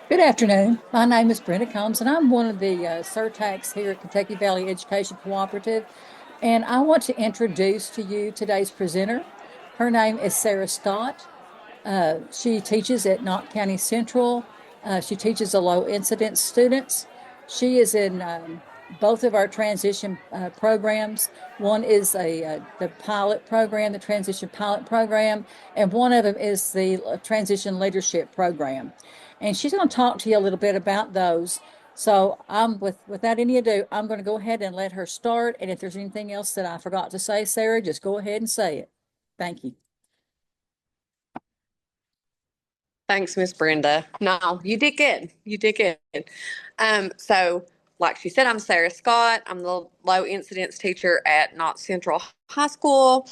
Good afternoon. My name is Brenda Combs, and I'm one of the SERTACs here at Kentucky Valley Education Cooperative. And I want to introduce to you today's presenter. Her name is Sara Scott. She teaches at Knott County Central. She teaches the low incidence students. She is in both of our transition programs. One is the pilot program, the transition pilot program, and one of them is the transition leadership program. And she's going to talk to you a little bit about those. So without any ado, I'm going to go ahead and let her start. And if there's anything else that I forgot to say, Sara, just go ahead and say it. Thank you. Thanks, Miss Brenda. No, you did good. You did good. So like she said, I'm Sara Scott. I'm the low incidence teacher at Knott Central High School.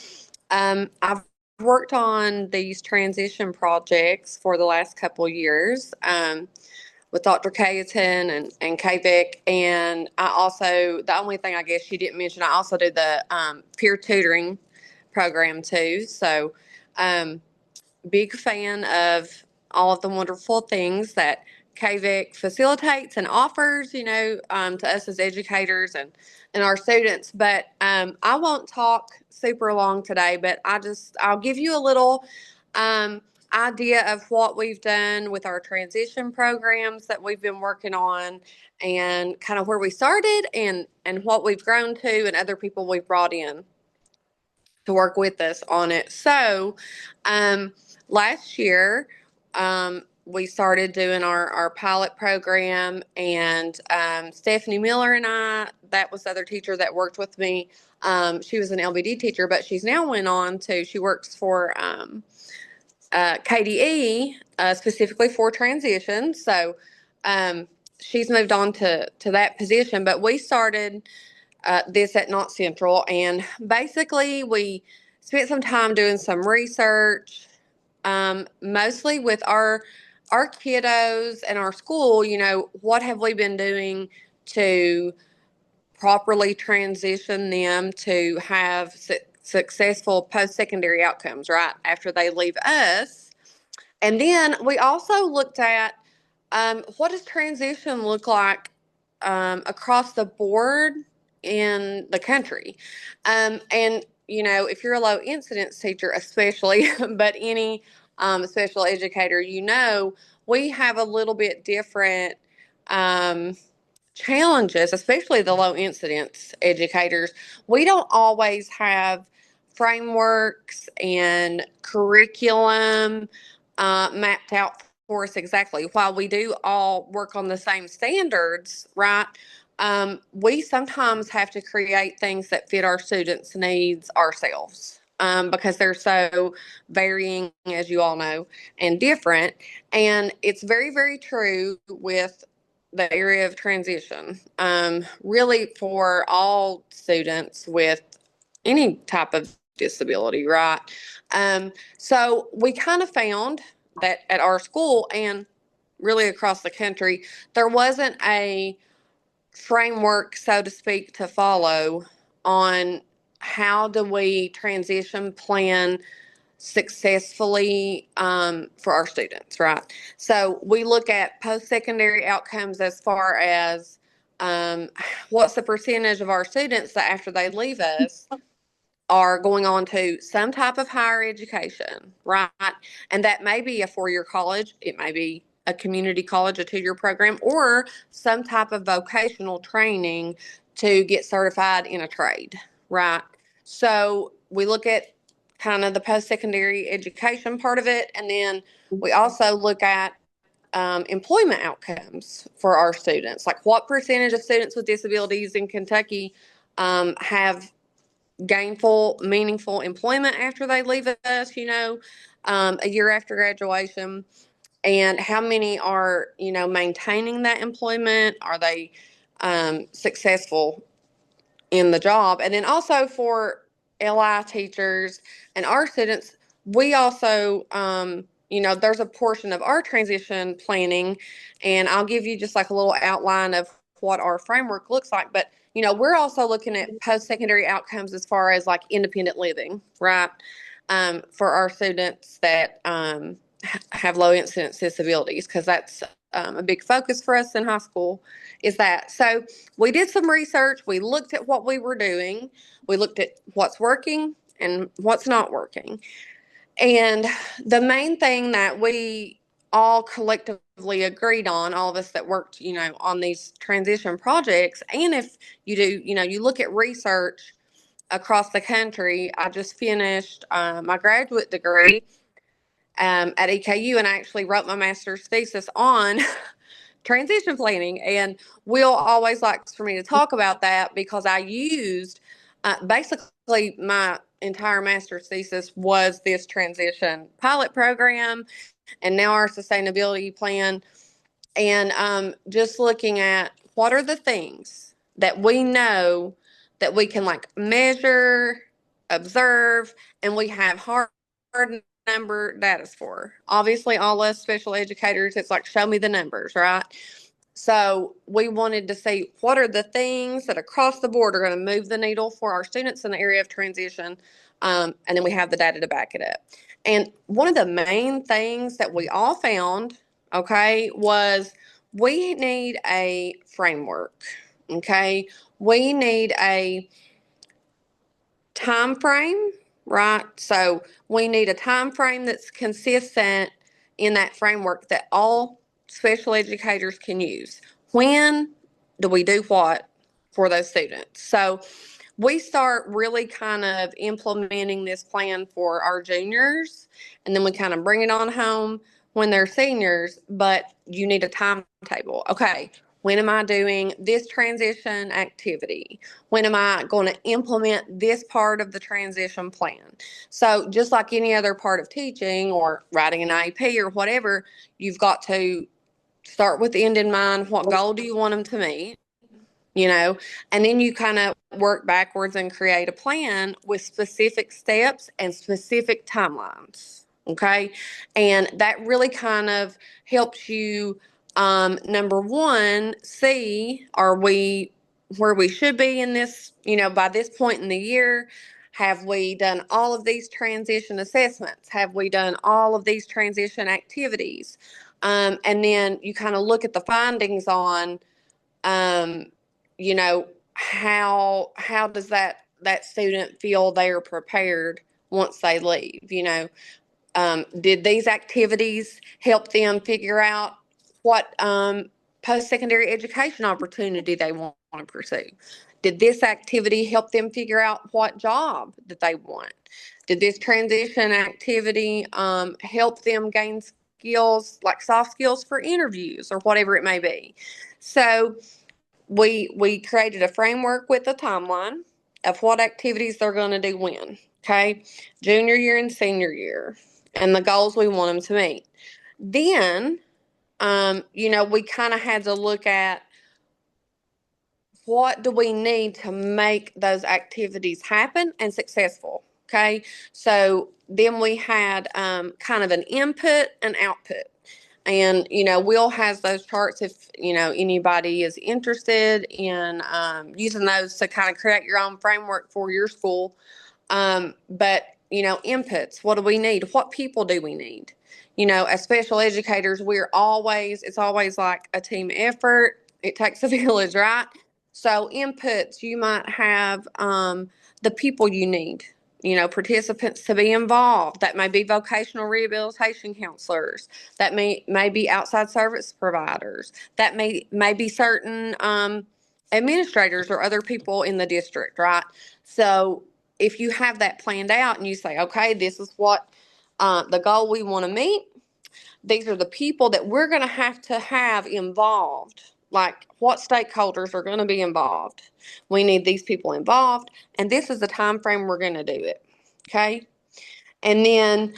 I've worked on these transition projects for the last couple of years with Dr. Cayeton and KVEC. And I also, the only thing I guess she didn't mention, I also do the peer tutoring program too. So big fan of all of the wonderful things that KVEC facilitates and offers, to us as educators and our students. But I won't talk super long today, but I'll give you a little idea of what we've done with our transition programs that we've been working on and kind of where we started and what we've grown to and other people we've brought in to work with us on it. So, last year, we started doing our pilot program, and Stephanie Miller and I, that was the other teacher that worked with me. She was an LBD teacher, but she's now went on to, she works for KDE, specifically for transition. So, she's moved on to that position, but we started this at Knott Central. And basically, we spent some time doing some research, mostly with our kiddos and our school. What have we been doing to properly transition them to have successful post-secondary outcomes, right, after they leave us. And then we also looked at what does transition look like across the board in the country. And, if you're a low incidence teacher, especially, but any special educator, we have a little bit different um, challenges, especially the low incidence educators. We don't always have frameworks and curriculum mapped out for us exactly. While we do all work on the same standards, right? We sometimes have to create things that fit our students' needs ourselves. Because they're so varying, as you all know, and different. And it's very, very true with the area of transition, really for all students with any type of disability, right? So we kind of found that at our school and really across the country, there wasn't a framework, so to speak, to follow on how do we transition plan successfully for our students, right? So we look at post-secondary outcomes as far as what's the percentage of our students that after they leave us are going on to some type of higher education, right? And that may be a four-year college, it may be a community college, a two-year program, or some type of vocational training to get certified in a trade, right? So we look at kind of the post-secondary education part of it, and then we also look at employment outcomes for our students. Like what percentage of students with disabilities in Kentucky have gainful, meaningful employment after they leave us, a year after graduation, and how many are, maintaining that employment? Are they successful in the job? And then also for LI teachers and our students, we also, there's a portion of our transition planning, and I'll give you just like a little outline of what our framework looks like. But, we're also looking at post-secondary outcomes as far as like independent living, right? For our students that have low incidence disabilities, because that's a big focus for us in high school is that. So we did some research. We looked at what we were doing. We looked at what's working and what's not working. And the main thing that we all collectively agreed on, all of us that worked, on these transition projects, and if you do, you look at research across the country. I just finished my graduate degree at EKU, and I actually wrote my master's thesis on transition planning. And Will always likes for me to talk about that because I used basically my entire master's thesis was this transition pilot program and now our sustainability plan. And just looking at what are the things that we know that we can like measure, observe, and we have hard number data for. Obviously, all us special educators, it's like, show me the numbers, right? So we wanted to see what are the things that across the board are going to move the needle for our students in the area of transition. And then we have the data to back it up. And one of the main things that we all found, okay, was we need a framework, okay? We need a time frame, right? So we need a time frame that's consistent in that framework that all special educators can use. When do we do what for those students? So we start really kind of implementing this plan for our juniors, and then we kind of bring it on home when they're seniors, but you need a timetable. Okay, when am I doing this transition activity? When am I going to implement this part of the transition plan? So just like any other part of teaching or writing an IEP or whatever, you've got to start with the end in mind. What goal do you want them to meet? And then you kind of work backwards and create a plan with specific steps and specific timelines. Okay. And that really kind of helps you, number one, see, are we where we should be in this, by this point in the year? Have we done all of these transition assessments? Have we done all of these transition activities? And then you kind of look at the findings on, um, how does that student feel they're prepared once they leave? Did these activities help them figure out what post-secondary education opportunity they want to pursue? Did this activity help them figure out what job that they want? Did this transition activity help them gain skills like soft skills for interviews or whatever it may be? So we created a framework with a timeline of what activities they're going to do when, okay? Junior year and senior year, and the goals we want them to meet. Then, we kind of had to look at what do we need to make those activities happen and successful, okay? So then we had kind of an input and output. And, Will has those charts if, anybody is interested in using those to kind of create your own framework for your school. But, inputs, what do we need? What people do we need? As special educators, it's always like a team effort. It takes a village, right? So inputs, you might have the people you need. Participants to be involved. That may be vocational rehabilitation counselors. That may be outside service providers. That may be certain administrators or other people in the district, right? So if you have that planned out and you say, okay, this is what the goal we want to meet. These are the people that we're going to have involved. Like, what stakeholders are going to be involved? We need these people involved, and this is the time frame we're going to do it. Okay, and then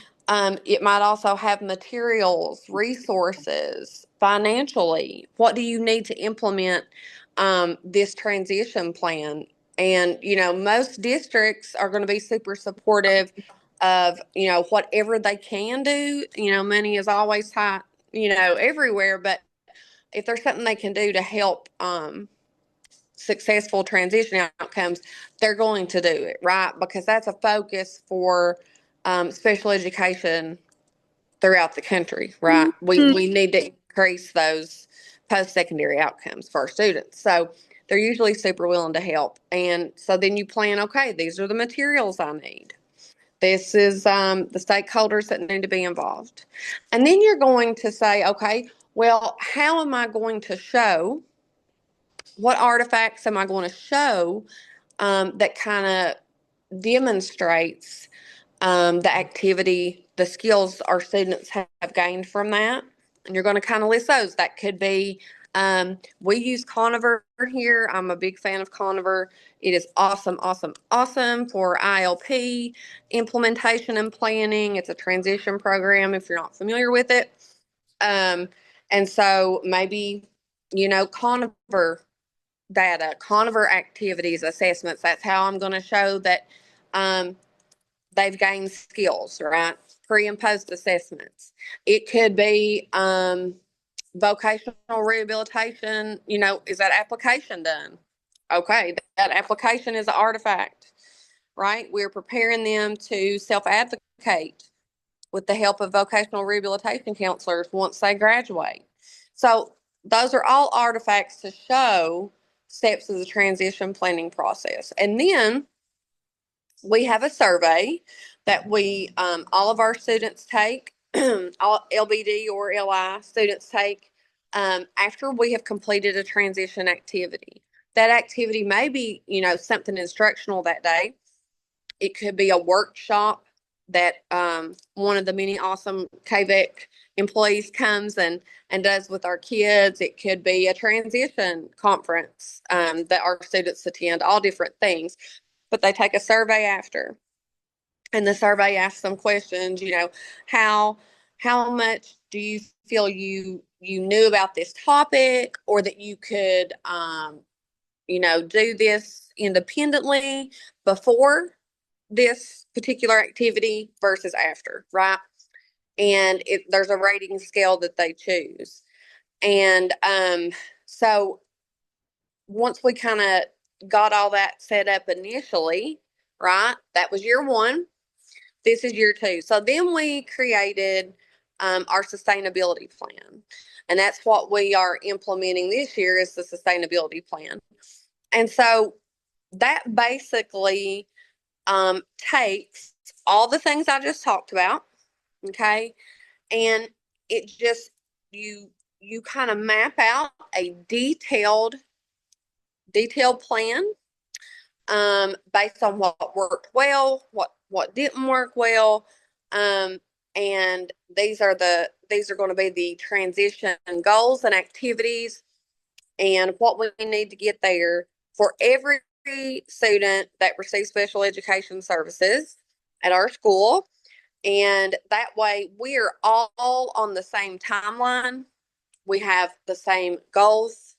it might also have materials, resources, financially. What do you need to implement this transition plan? And most districts are going to be super supportive of whatever they can do. Money is always tight, everywhere, but if there's something they can do to help successful transition outcomes, they're going to do it, right? Because that's a focus for special education throughout the country, right? We need to increase those post-secondary outcomes for our students. So they're usually super willing to help. And so then you plan, okay, these are the materials I need. This is the stakeholders that need to be involved. And then you're going to say, okay, well, how am I going to show, what artifacts am I going to show that kind of demonstrates the activity, the skills our students have gained from that. And you're going to kind of list those. That could be, we use Conover here. I'm a big fan of Conover. It is awesome, awesome, awesome for ILP implementation and planning. It's a transition program if you're not familiar with it. And so maybe, Conover data, Conover activities, assessments. That's how I'm going to show that they've gained skills, right? Pre and post assessments. It could be vocational rehabilitation. Is that application done? Okay, that application is an artifact, right? We're preparing them to self-advocate with the help of vocational rehabilitation counselors once they graduate. So those are all artifacts to show steps of the transition planning process. And then we have a survey that we all of our students take, all LBD or LI students take after we have completed a transition activity. That activity may be, something instructional that day. It could be a workshop that one of the many awesome KVEC employees comes and does with our kids. It could be a transition conference that our students attend, all different things. But they take a survey after, and the survey asks them questions. How much do you feel you knew about this topic, or that you could do this independently before this particular activity versus after, right? And there's a rating scale that they choose. And so once we kind of got all that set up initially, right? That was year one. This is year two. So then we created our sustainability plan. And that's what we are implementing this year is the sustainability plan. And so that basically takes all the things I just talked about, okay? And it just, you kind of map out a detailed plan based on what worked well, what didn't work well, and these are going to be the transition goals and activities, and what we need to get there for every student that receives special education services at our school. And that way we're all on the same timeline. We have the same goals,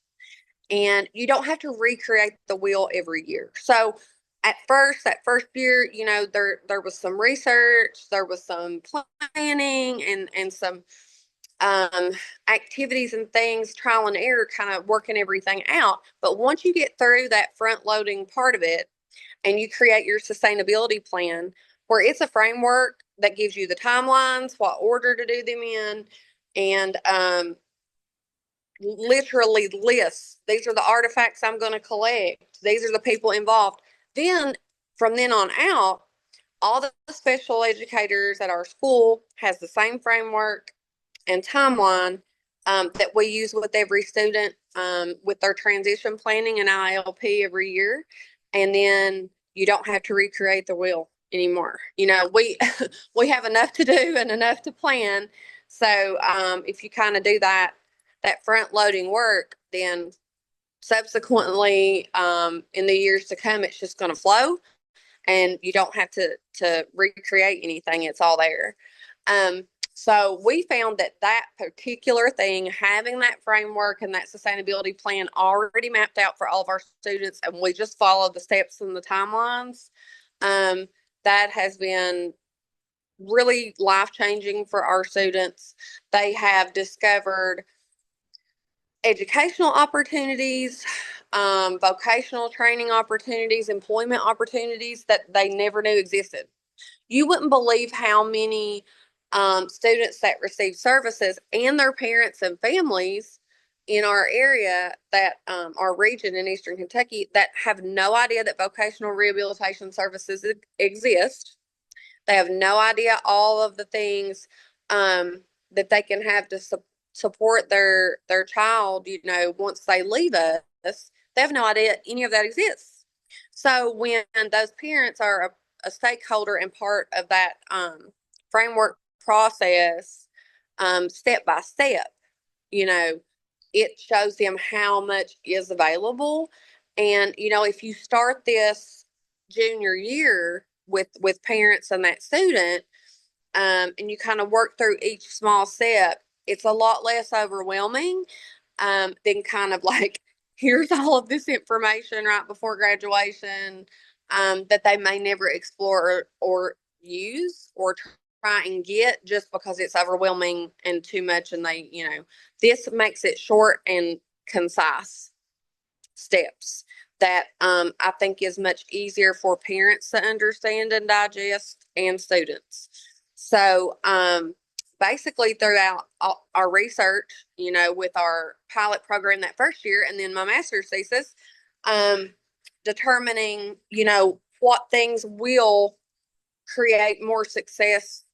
and you don't have to recreate the wheel every year. So that first year, there was some research, there was some planning, and some activities and things, trial and error, kind of working everything out. But once you get through that front loading part of it, and you create your sustainability plan, where it's a framework that gives you the timelines, what order to do them in, and literally lists, these are the artifacts I'm going to collect, these are the people involved. Then from then on out, all the special educators at our school has the same framework and timeline that we use with every student with their transition planning and ILP every year. And then you don't have to recreate the wheel anymore. We we have enough to do and enough to plan. So if you kind of do that front loading work, then subsequently in the years to come, it's just going to flow, and you don't have to recreate anything. It's all there. So we found that particular thing, having that framework and that sustainability plan already mapped out for all of our students, and we just follow the steps and the timelines, that has been really life-changing for our students. They have discovered educational opportunities, vocational training opportunities, employment opportunities that they never knew existed. You wouldn't believe how many students that receive services and their parents and families in our area, that our region in Eastern Kentucky, that have no idea that vocational rehabilitation services exist. They have no idea all of the things that they can have to support their child, once they leave us. They have no idea any of that exists. So when those parents are a stakeholder and part of that framework process, step by step, it shows them how much is available. And, if you start this junior year with parents and that student, and you kind of work through each small step, it's a lot less overwhelming than kind of like, here's all of this information right before graduation that they may never explore or use or try and get, just because it's overwhelming and too much. And this makes it short and concise steps that I think is much easier for parents to understand and digest, and students. So basically throughout our research, with our pilot program that first year, and then my master's thesis, determining, what things will create more successful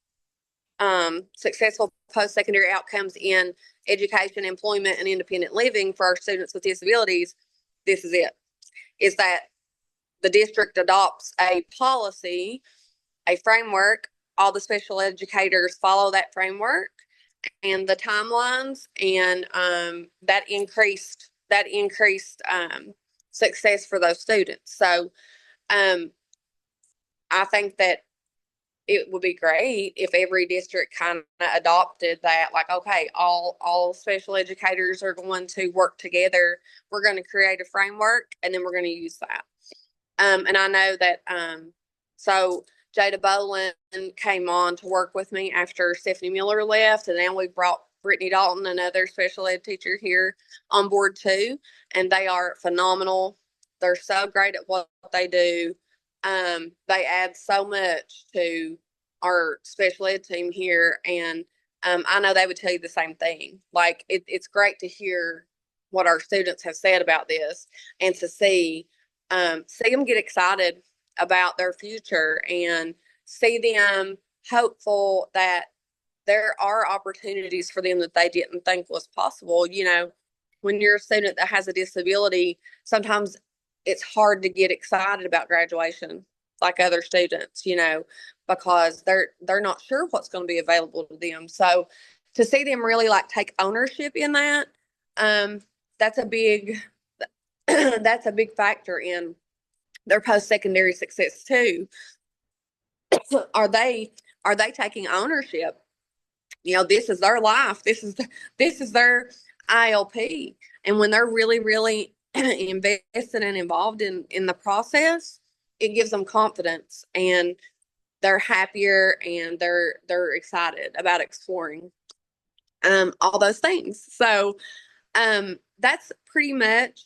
post-secondary outcomes in education, employment, and independent living for our students with disabilities. This is it, is that the district adopts a policy, a framework. All the special educators follow that framework and the timelines, and that increased success for those students. So I think that it would be great if every district kind of adopted that, like, okay, all special educators are going to work together. We're going to create a framework, and then we're going to use that. And I know that, so Jada Boland came on to work with me after Stephanie Miller left, and now we've brought Brittany Dalton, another special ed teacher, here on board too, and they are phenomenal. They're so great at what they do. They add so much to our special ed team here, and I know they would tell you the same thing. Like, it's great to hear what our students have said about this, and to see them get excited about their future, and see them hopeful that there are opportunities for them that they didn't think was possible. When you're a student that has a disability, sometimes it's hard to get excited about graduation like other students, because they're not sure what's going to be available to them. So to see them really like take ownership in that, that's a big that's a big factor in their post-secondary success too. Are they taking ownership? This is their life. This is their ILP. And when they're really, really invested and involved in the process, it gives them confidence, and they're happier, and they're excited about exploring all those things. So that's pretty much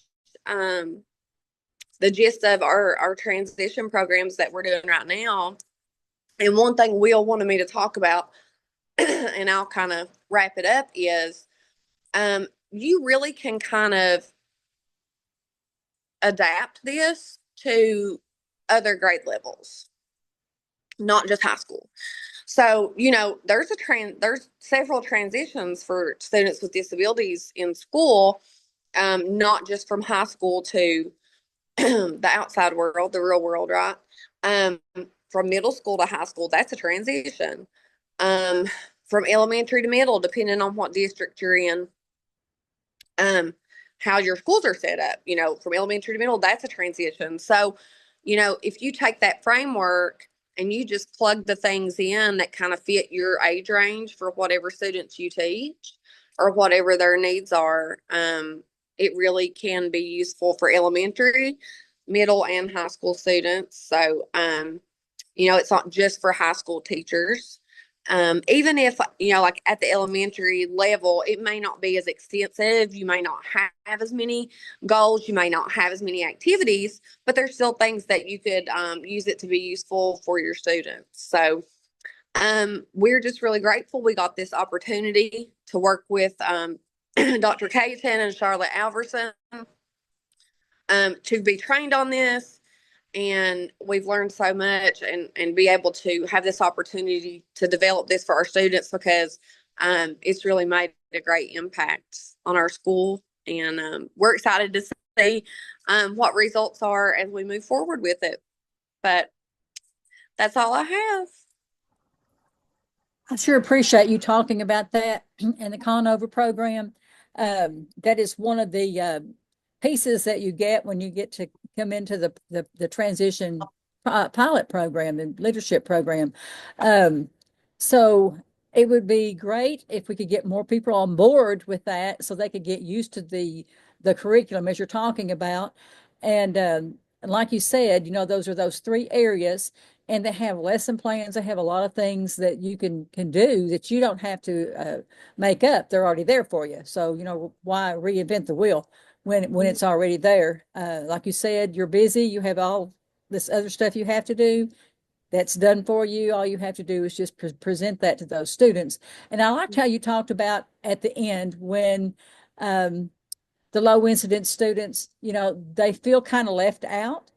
the gist of our transition programs that we're doing right now. And one thing Will wanted me to talk about, and I'll kind of wrap it up, is you really can kind of adapt this to other grade levels, not just high school. So, there's several transitions for students with disabilities in school, not just from high school to the outside world, the real world, right? From middle school to high school, that's a transition. From elementary to middle, depending on what district you're in, how your schools are set up, from elementary to middle, that's a transition. So, if you take that framework and you just plug the things in that kind of fit your age range for whatever students you teach or whatever their needs are, it really can be useful for elementary, middle, and high school students. So, it's not just for high school teachers. Even if, like at the elementary level, it may not be as extensive. You may not have as many goals. You may not have as many activities, but there's still things that you could use it to be useful for your students. So We're just really grateful we got this opportunity to work with Dr. Caton and Charlotte Alverson to be trained on this. And we've learned so much and be able to have this opportunity to develop this for our students because it's really made a great impact on our school. And we're excited to see what results are as we move forward with it. But that's all I have. I sure appreciate you talking about that and the Conover program. That is one of the pieces that you get when you get to come into the transition pilot program and leadership program. So it would be great if we could get more people on board with that so they could get used to the curriculum as you're talking about. And like you said, those are those three areas, and they have lesson plans. They have a lot of things that you can do that you don't have to make up. They're already there for you. So, why reinvent the wheel when it's already there? Like you said, you're busy. You have all this other stuff you have to do. That's done for you. All you have to do is just present that to those students. And I liked how you talked about at the end when the low incidence students, they feel kind of left out.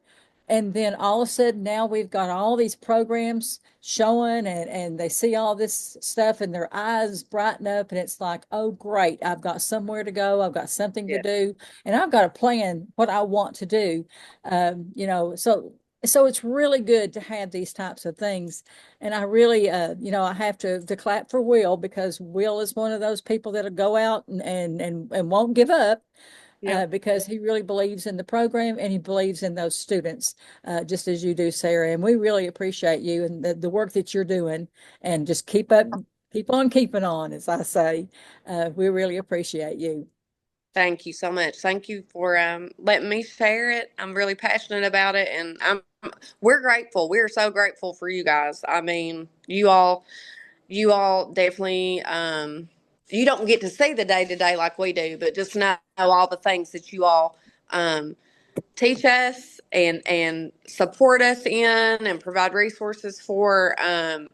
And then all of a sudden now we've got all these programs showing and they see all this stuff and their eyes brighten up and it's like, oh, great, I've got somewhere to go. I've got something to do and I've got a plan what I want to do. So it's really good to have these types of things. And I really, I have to clap for Will because Will is one of those people that'll go out and won't give up. Because he really believes in the program and he believes in those students, just as you do, Sarah. And we really appreciate you and the work that you're doing. And just keep on keeping on, as I say. We really appreciate you. Thank you so much. Thank you for letting me share it. I'm really passionate about it, and we're grateful. We're so grateful for you guys. I mean, you all definitely you don't get to see the day to day like we do, but just know all the things that you all teach us and support us in and provide resources for.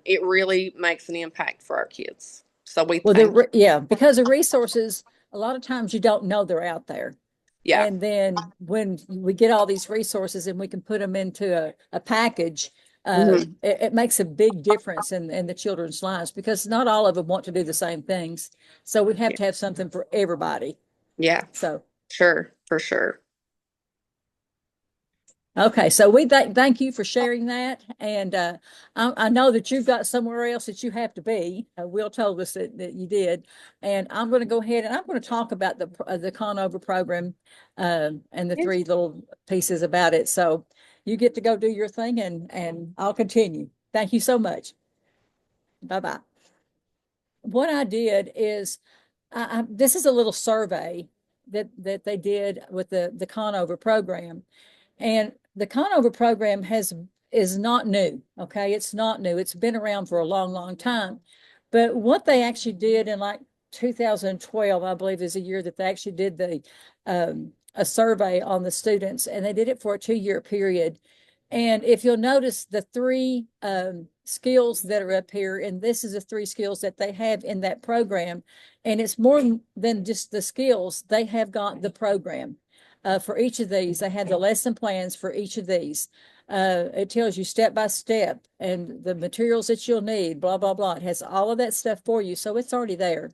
It really makes an impact for our kids. So we Well, thank you. because the resources, a lot of times you don't know they're out there. Yeah. And then when we get all these resources and we can put them into a package, it makes a big difference in the children's lives because not all of them want to do the same things. So we have Yeah. to have something for everybody. Yeah. So, Sure. For sure. okay. So we thank you for sharing that. And I know that you've got somewhere else that you have to be. Will told us that you did. And I'm going to go ahead and I'm going to talk about the Conover program and the Yes. three little pieces about it. So you get to go do your thing and I'll continue. Thank you so much. Bye-bye. What I did is this is a little survey that they did with the Conover program. And the Conover program is not new. Okay. It's not new. It's been around for a long, long time. But what they actually did in like 2012, I believe is a year that they actually did a survey on the students, and they did it for a 2-year period. And if you'll notice the three skills that are up here, and this is the three skills that they have in that program, and it's more than just the skills, they have got the program. For each of these, they have the lesson plans for each of these. It tells you step by step and the materials that you'll need, blah, blah, blah. It has all of that stuff for you. So it's already there.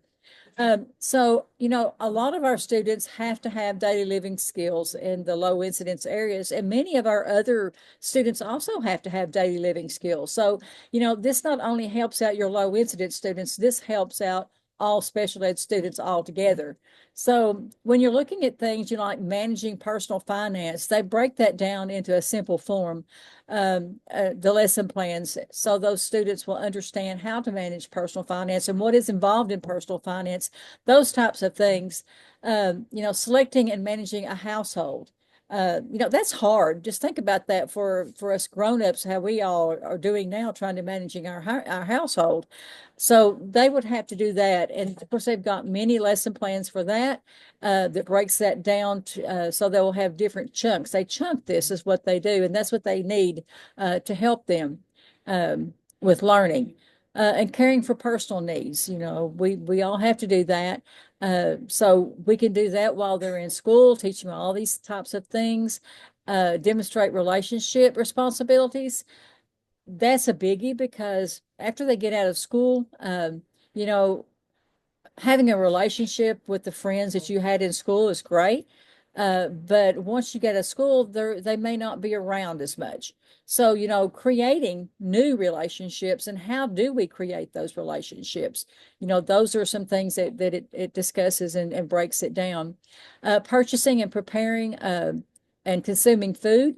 So, a lot of our students have to have daily living skills in the low incidence areas, and many of our other students also have to have daily living skills. So, this not only helps out your low incidence students, this helps out all special ed students altogether. So when you're looking at things, like managing personal finance, they break that down into a simple form, the lesson plans, so those students will understand how to manage personal finance and what is involved in personal finance, those types of things. Selecting and managing a household. That's hard. Just think about that for us grown-ups, how we all are doing now, trying to managing our household. So they would have to do that. And of course, they've got many lesson plans for that, that breaks that down so they'll have different chunks. They chunk this is what they do, and that's what they need to help them with learning. and caring for personal needs. We all have to do that. So we can do that while they're in school, teaching them all these types of things, demonstrate relationship responsibilities. That's a biggie because after they get out of school, you know, having a relationship with the friends that you had in school is great. But once you get to school, they may not be around as much. So, creating new relationships and how do we create those relationships? Those are some things that it discusses and breaks it down. Purchasing and preparing and consuming food.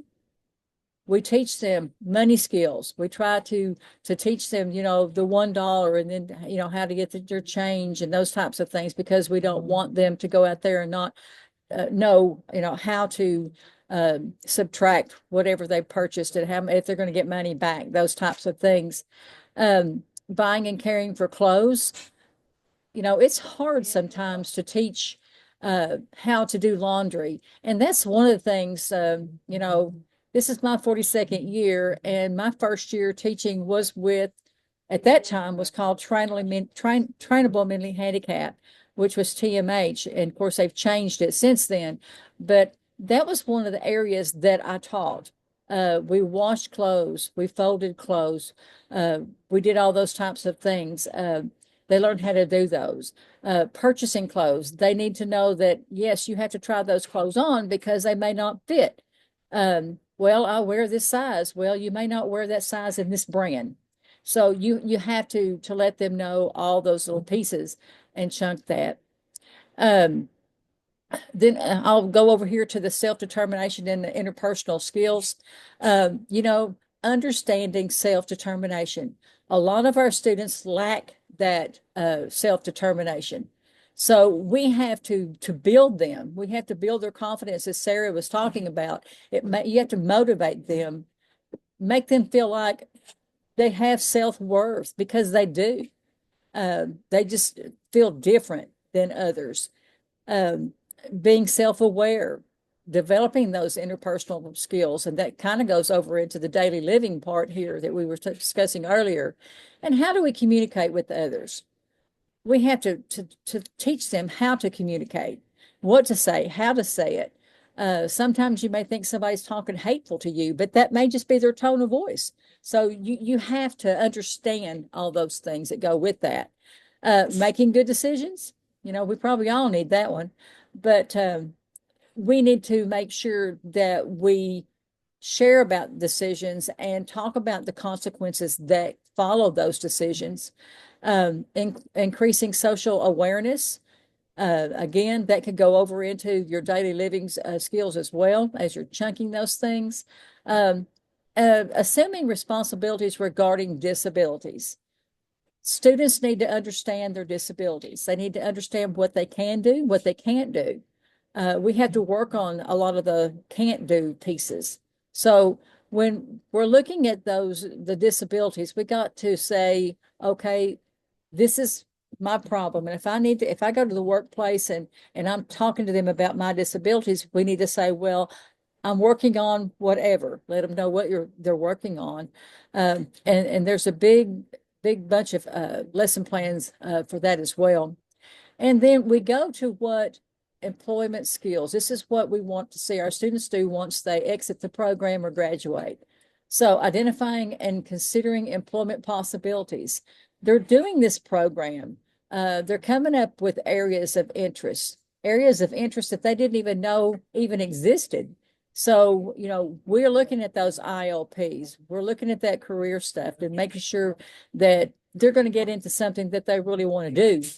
We teach them money skills. We try to teach them, the $1 and then, how to get their change and those types of things because we don't want them to go out there and not know, how to subtract whatever they purchased and how if they're going to get money back, those types of things. Buying and caring for clothes. It's hard sometimes to teach how to do laundry. And that's one of the things, this is my 42nd year, and my first year teaching was with, at that time, was called Trainable Mentally Handicapped, which was TMH. And of course, they've changed it since then. But that was one of the areas that I taught. We washed clothes, we folded clothes, we did all those types of things. They learned how to do those. Purchasing clothes, they need to know that, yes, you have to try those clothes on because they may not fit. Well, I wear this size. Well, you may not wear that size in this brand. So you have to let them know all those little pieces and chunk that. Then I'll go over here to the self-determination and the interpersonal skills. Understanding self-determination. A lot of our students lack that self-determination. So we have to build them. We have to build their confidence, as Sara was talking about. You have to motivate them, make them feel like they have self-worth because they do. They just feel different than others. Being self-aware, developing those interpersonal skills, and that kind of goes over into the daily living part here that we were discussing earlier. And how do we communicate with others? We have to teach them how to communicate, what to say, how to say it. Sometimes you may think somebody's talking hateful to you, but that may just be their tone of voice. So you have to understand all those things that go with that. Making good decisions, we probably all need that one, but we need to make sure that we share about decisions and talk about the consequences that follow those decisions. Increasing social awareness. Again, that could go over into your daily living skills as well as you're chunking those things. Assuming responsibilities regarding disabilities. Students need to understand their disabilities. They need to understand what they can do, what they can't do. We have to work on a lot of the can't do pieces. So when we're looking at the disabilities, we got to say, okay, this is my problem. And if I go to the workplace and I'm talking to them about my disabilities, we need to say, well, I'm working on whatever. Let them know what they're working on. And there's a big bunch of lesson plans for that as well. And then we go to what employment skills. This is what we want to see our students do once they exit the program or graduate. So identifying and considering employment possibilities. They're doing this program. They're coming up with areas of interest that they didn't even know even existed. So, we're looking at those ILPs. We're looking at that career stuff and making sure that they're going to get into something that they really want to do.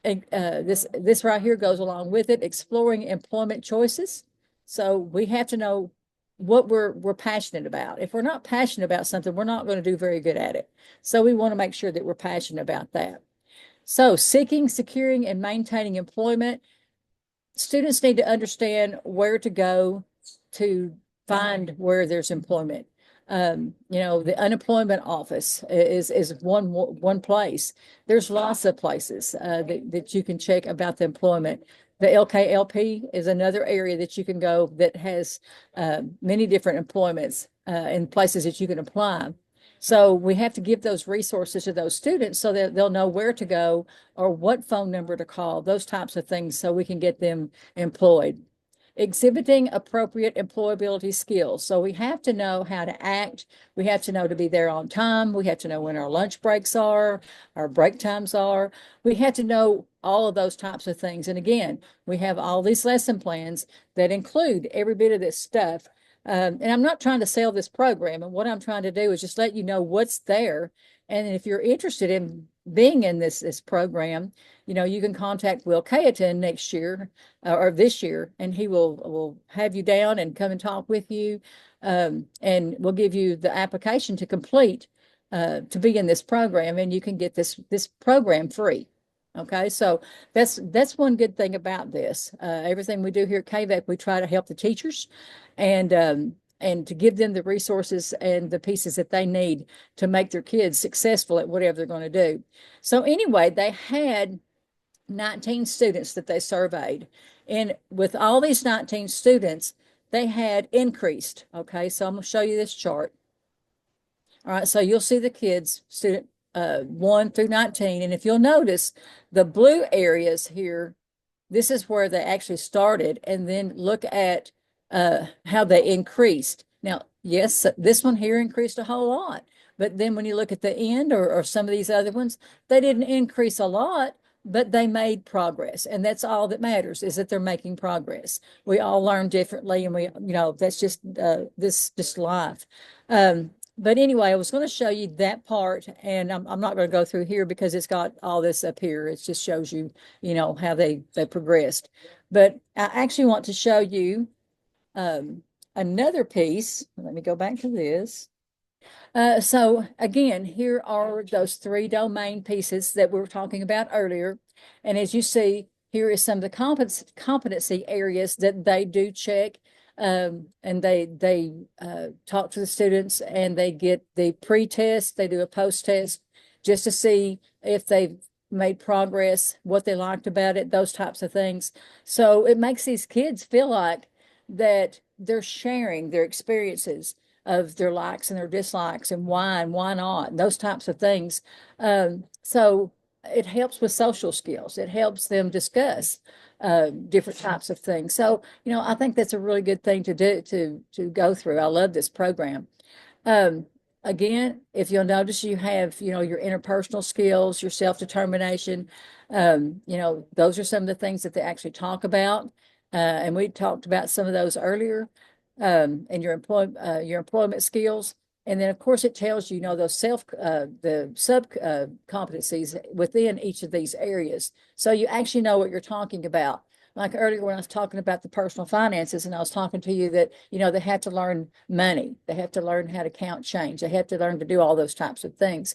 And this right here goes along with it, exploring employment choices. So we have to know what we're passionate about. If we're not passionate about something, we're not going to do very good at it. So we want to make sure that we're passionate about that. So seeking, securing, and maintaining employment. Students need to understand where to go to find where there's employment. The unemployment office is one place. There's lots of places that you can check about the employment. The LKLP is another area that you can go that has many different employments and places that you can apply. So we have to give those resources to those students so that they'll know where to go or what phone number to call, those types of things, so we can get them employed. Exhibiting appropriate employability skills. So we have to know how to act. We have to know to be there on time. We have to know when our lunch breaks are, our break times are. We have to know all of those types of things. And again, we have all these lesson plans that include every bit of this stuff. And I'm not trying to sell this program. And what I'm trying to do is just let you know what's there. And if you're interested in being in this program, you can contact Will Cayetan next year or this year, and he will have you down and come and talk with you. And we'll give you the application to complete to be in this program, and you can get this program free. Okay, so that's one good thing about this. Everything we do here at KVEC, we try to help the teachers and to give them the resources and the pieces that they need to make their kids successful at whatever they're going to do. So anyway, they had 19 students that they surveyed. And with all these 19 students, they had increased. Okay, so I'm going to show you this chart. All right, so you'll see the kids, student 1 through 19. And if you'll notice, the blue areas here, this is where they actually started. And then look at how they increased. Now, yes, this one here increased a whole lot. But then when you look at the end or some of these other ones, they didn't increase a lot, but they made progress. And that's all that matters, is that they're making progress. We all learn differently, and that's just this life. But anyway, I was going to show you that part, and I'm not going to go through here because it's got all this up here. It just shows you, how they progressed. But I actually want to show you another piece. Let me go back to this. So again, here are those 3 domain pieces that we were talking about earlier. And as you see, here is some of the competency areas that they do check. And they talk to the students, and they get the pre-test, they do a post-test just to see if they've made progress, what they liked about it, those types of things. So it makes these kids feel like that they're sharing their experiences of their likes and their dislikes and why not, and those types of things. So it helps with social skills. It helps them discuss different types of things. So, I think that's a really good thing to do, to go through. I love this program. Again, if you'll notice, you have, your interpersonal skills, your self-determination. Those are some of the things that they actually talk about. And we talked about some of those earlier. And your employment skills. And then, of course, it tells you, those the sub competencies within each of these areas. So you actually know what you're talking about. Like earlier when I was talking about the personal finances, and I was talking to you that, they have to learn money. They have to learn how to count change. They have to learn to do all those types of things.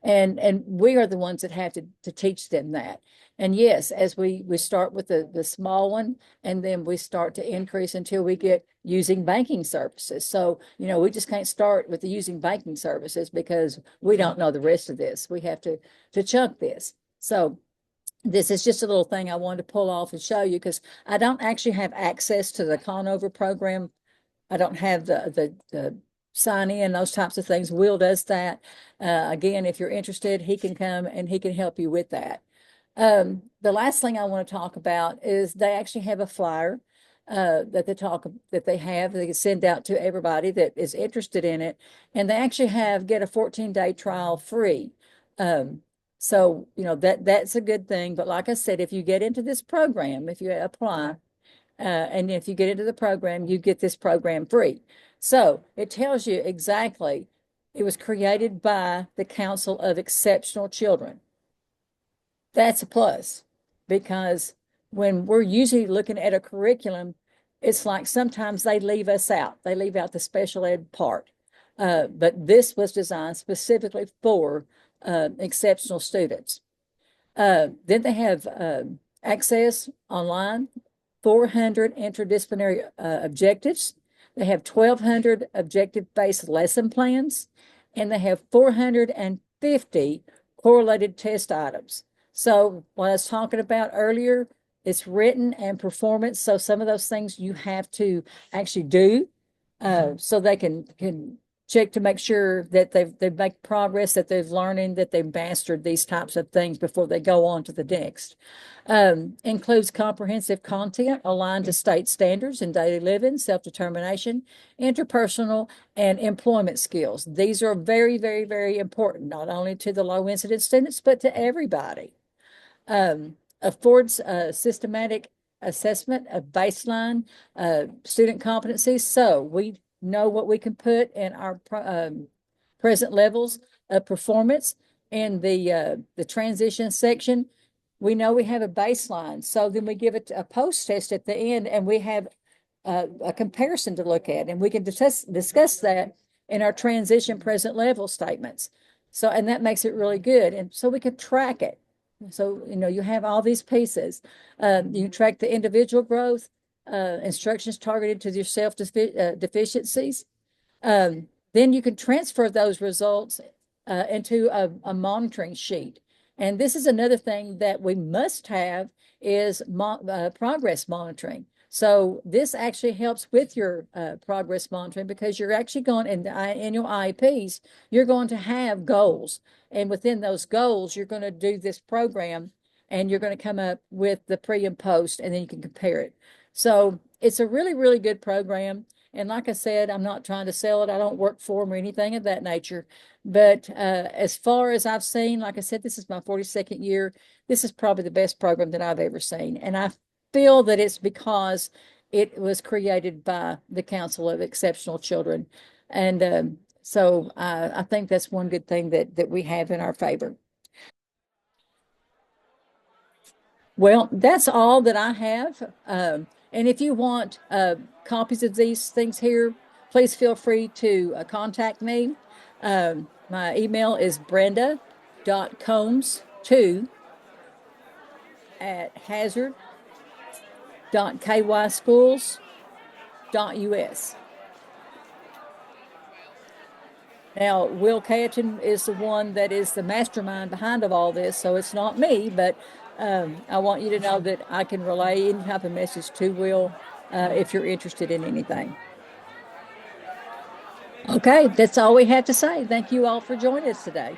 And we are the ones that have to teach them that. And yes, as we start with the small one, and then we start to increase until we get using banking services. So, we just can't start with the using banking services because we don't know the rest of this. We have to chunk this. So this is just a little thing I wanted to pull off and show you, because I don't actually have access to the Conover program. I don't have the sign in, those types of things. Will does that. Again, if you're interested, he can come and he can help you with that. The last thing I want to talk about is they actually have a flyer that they can send out to everybody that is interested in it, and they actually get a 14-day trial free. So that's a good thing. But like I said, if you get into this program, if you apply, and if you get into the program, you get this program free. So it tells you exactly, it was created by the Council of Exceptional Children. That's a plus, because when we're usually looking at a curriculum, it's like sometimes they leave us out. They leave out the special ed part. But this was designed specifically for exceptional students. Then they have access online, 400 interdisciplinary objectives. They have 1,200 objective-based lesson plans, and they have 450 correlated test items. So what I was talking about earlier, it's written and performance. So some of those things you have to actually do so they can check to make sure that they've made progress, that they've learned, that they've mastered these types of things before they go on to the next. Includes comprehensive content aligned to state standards in daily living, self-determination, interpersonal, and employment skills. These are very, very, very important, not only to the low incidence students, but to everybody. Affords a systematic assessment of baseline student competencies. So we know what we can put in our present levels of performance. In the transition section, we know we have a baseline. So then we give it a post test at the end, and we have a comparison to look at, and we can discuss that in our transition present level statements. So, and that makes it really good. And so we can track it. So, you have all these pieces. You track the individual growth, instructions targeted to your deficiencies. Then you can transfer those results into a monitoring sheet. And this is another thing that we must have is progress monitoring. So this actually helps with your progress monitoring, because you're actually going in your IEPs, you're going to have goals. And within those goals, you're going to do this program, and you're going to come up with the pre and post, and then you can compare it. So it's a really, really good program. And like I said, I'm not trying to sell it. I don't work for them or anything of that nature. But as far as I've seen, like I said, this is my 42nd year. This is probably the best program that I've ever seen. And I feel that it's because it was created by the Council of Exceptional Children. And so I think that's one good thing that we have in our favor. Well, that's all that I have. And if you want copies of these things here, please feel free to contact me. My email is brenda.combs2@hazard.kyschools.us. Now, Will Catton is the one that is the mastermind behind of all this, so it's not me, but I want you to know that I can relay any type of message to Will if you're interested in anything. Okay, that's all we have to say. Thank you all for joining us today.